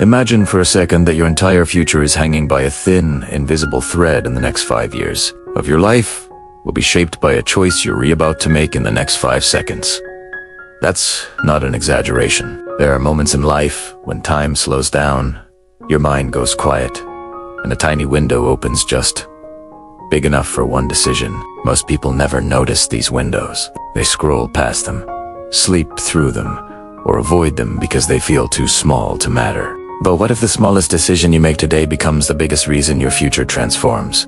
Imagine for a second that your entire future is hanging by a thin, invisible thread, and the next 5 years of your life will be shaped by a choice you're about to make in the next 5 seconds. That's not an exaggeration. There are moments in life when time slows down, your mind goes quiet, and a tiny window opens just big enough for one decision. Most people never notice these windows. They scroll past them, sleep through them, or avoid them because they feel too small to matter. But what if the smallest decision you make today becomes the biggest reason your future transforms?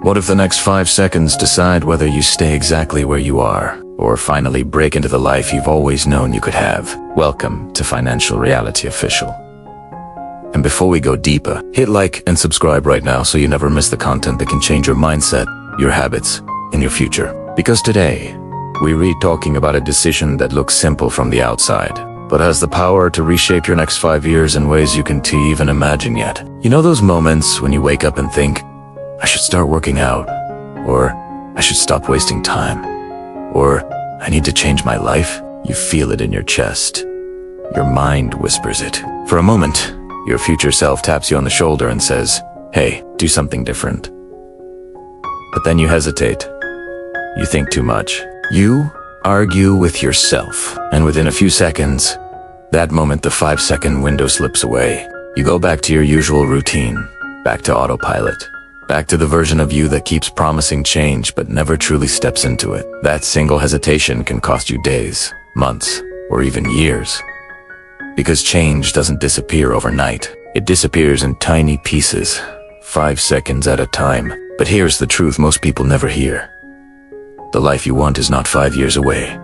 What if the next 5 seconds decide whether you stay exactly where you are, or finally break into the life you've always known you could have? Welcome to Financial Reality Official. And before we go deeper, hit like and subscribe right now so you never miss the content that can change your mindset, your habits, and your future. Because today, we're talking about a decision that looks simple from the outside, but has the power to reshape your next 5 years in ways you can't even imagine yet. You know those moments when you wake up and think, I should start working out, or I should stop wasting time, or I need to change my life? You feel it in your chest. Your mind whispers it. For a moment, your future self taps you on the shoulder and says, hey, do something different. But then you hesitate. You think too much. You argue with yourself, and within a few seconds, that moment the 5-second window slips away. You go back to your usual routine, back to autopilot, back to the version of you that keeps promising change but never truly steps into it. That single hesitation can cost you days, months, or even years. Because change doesn't disappear overnight. It disappears in tiny pieces, 5 seconds at a time. But here's the truth most people never hear. The life you want is not 5 years away.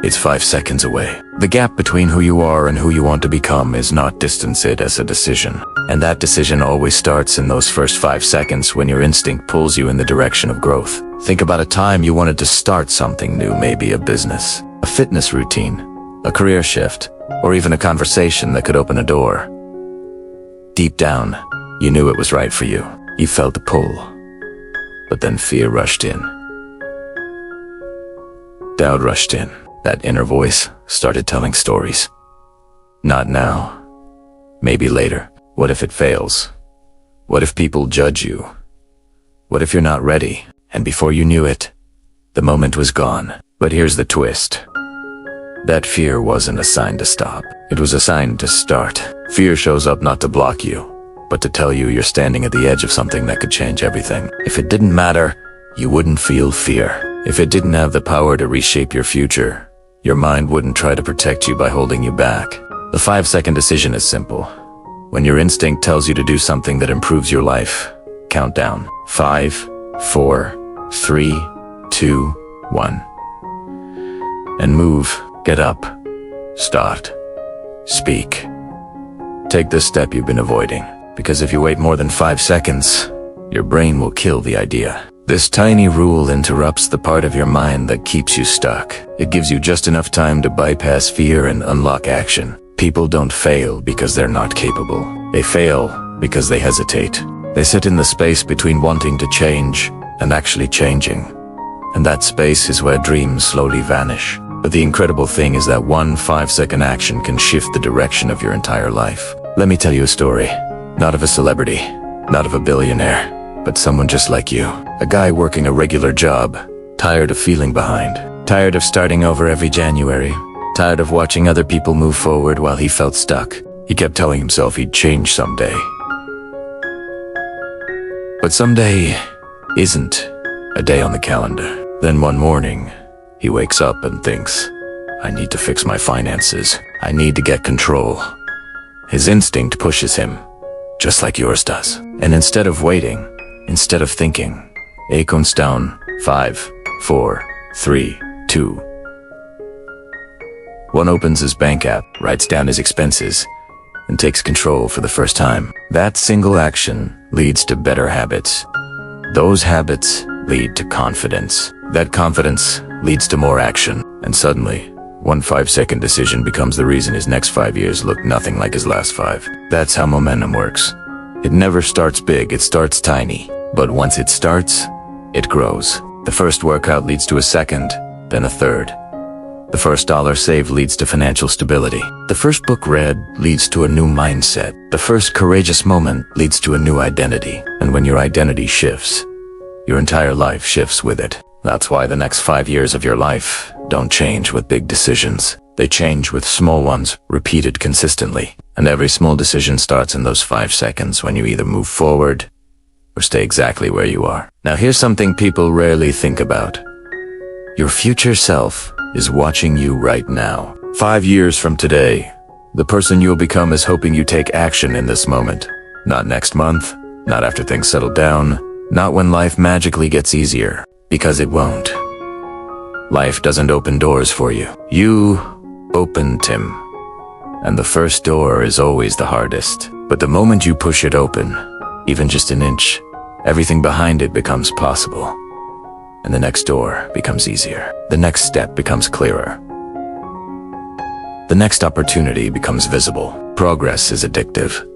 It's 5 seconds away. The gap between who you are and who you want to become is not distance, it as a decision. And that decision always starts in those first 5 seconds when your instinct pulls you in the direction of growth. Think about a time you wanted to start something new, maybe a business, a fitness routine, a career shift, or even a conversation that could open a door. Deep down, you knew it was right for you. You felt the pull. But then fear rushed in. Doubt rushed in. That inner voice started telling stories. Not now. Maybe later. What if it fails? What if people judge you? What if you're not ready? And before you knew it, the moment was gone. But here's the twist. That fear wasn't a sign to stop. It was a sign to start. Fear shows up not to block you, but to tell you you're standing at the edge of something that could change everything. If it didn't matter, you wouldn't feel fear. If it didn't have the power to reshape your future, your mind wouldn't try to protect you by holding you back. The 5-second decision is simple. When your instinct tells you to do something that improves your life, count down. 5, 4, 3, 2, 1. And move. Get up. Start. Speak. Take the step you've been avoiding. Because if you wait more than 5 seconds, your brain will kill the idea. This tiny rule interrupts the part of your mind that keeps you stuck. It gives you just enough time to bypass fear and unlock action. People don't fail because they're not capable. They fail because they hesitate. They sit in the space between wanting to change and actually changing. And that space is where dreams slowly vanish. But the incredible thing is that one 5-second action can shift the direction of your entire life. Let me tell you a story. Not of a celebrity, not of a billionaire, but someone just like you. A guy working a regular job, tired of feeling behind, tired of starting over every January, tired of watching other people move forward while he felt stuck. He kept telling himself he'd change someday. But someday isn't a day on the calendar. Then one morning, he wakes up and thinks, I need to fix my finances. I need to get control. His instinct pushes him, just like yours does. And instead of waiting, instead of thinking, he counts down 5, 4, 3, 2. 1 opens his bank app, writes down his expenses, and takes control for the first time. That single action leads to better habits. Those habits lead to confidence. That confidence leads to more action. And suddenly, one 5-second decision becomes the reason his next 5 years look nothing like his last 5. That's how momentum works. It never starts big, it starts tiny. But once it starts, it grows. The first workout leads to a second, then a third. The first dollar saved leads to financial stability. The first book read leads to a new mindset. The first courageous moment leads to a new identity. And when your identity shifts, your entire life shifts with it. That's why the next 5 years of your life don't change with big decisions. They change with small ones, repeated consistently. And every small decision starts in those 5 seconds when you either move forward or stay exactly where you are. Now here's something people rarely think about. Your future self is watching you right now. 5 years from today, the person you'll become is hoping you take action in this moment. Not next month, not after things settle down, not when life magically gets easier, because it won't. Life doesn't open doors for you. You open them. And the first door is always the hardest. But the moment you push it open, even just an inch, everything behind it becomes possible. And the next door becomes easier. The next step becomes clearer. The next opportunity becomes visible. Progress is addictive.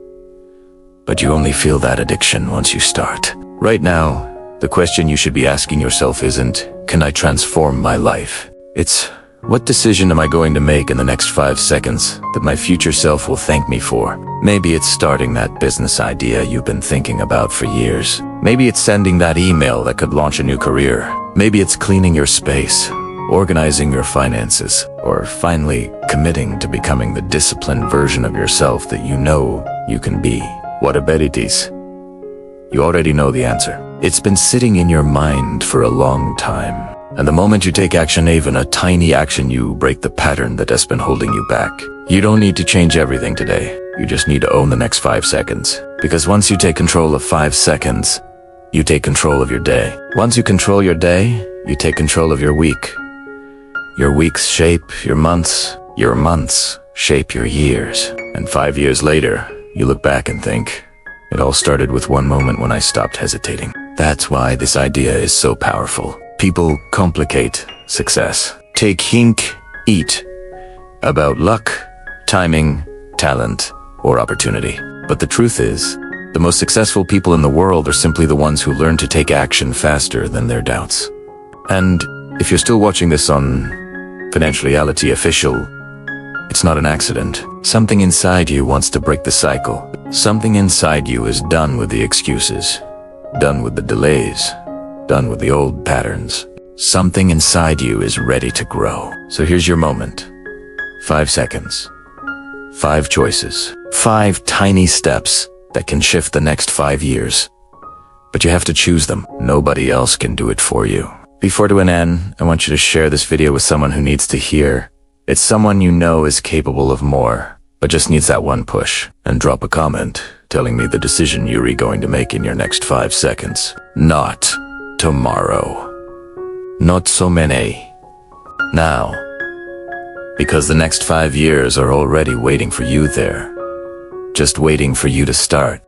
But you only feel that addiction once you start. Right now, the question you should be asking yourself isn't, can I transform my life? It's, what decision am I going to make in the next 5 seconds that my future self will thank me for? Maybe it's starting that business idea you've been thinking about for years. Maybe it's sending that email that could launch a new career. Maybe it's cleaning your space, organizing your finances, or finally committing to becoming the disciplined version of yourself that you know you can be. What about it is? You already know the answer. It's been sitting in your mind for a long time. And the moment you take action, even a tiny action, you break the pattern that has been holding you back. You don't need to change everything today. You just need to own the next 5 seconds. Because once you take control of 5 seconds, you take control of your day. Once you control your day, you take control of your week. Your weeks shape your months shape your years. And 5 years later, you look back and think, it all started with one moment when I stopped hesitating. That's why this idea is so powerful. People complicate success. Take think, eat about luck, timing, talent, or opportunity. But the truth is, the most successful people in the world are simply the ones who learn to take action faster than their doubts. And if you're still watching this on FinancialRealityOfficial, it's not an accident. Something inside you wants to break the cycle. Something inside you is done with the excuses, done with the delays, done with the old patterns. Something inside you is ready to grow. So here's your moment. 5 seconds. 5 choices. 5 tiny steps that can shift the next 5 years. But you have to choose them. Nobody else can do it for you. Before to an end, I want you to share this video with someone who needs to hear. It's someone you know is capable of more, but just needs that one push. And drop a comment telling me the decision you're going to make in your next 5 seconds. Not tomorrow. Not so many. Now. Because the next 5 years are already waiting for you there. Just waiting for you to start.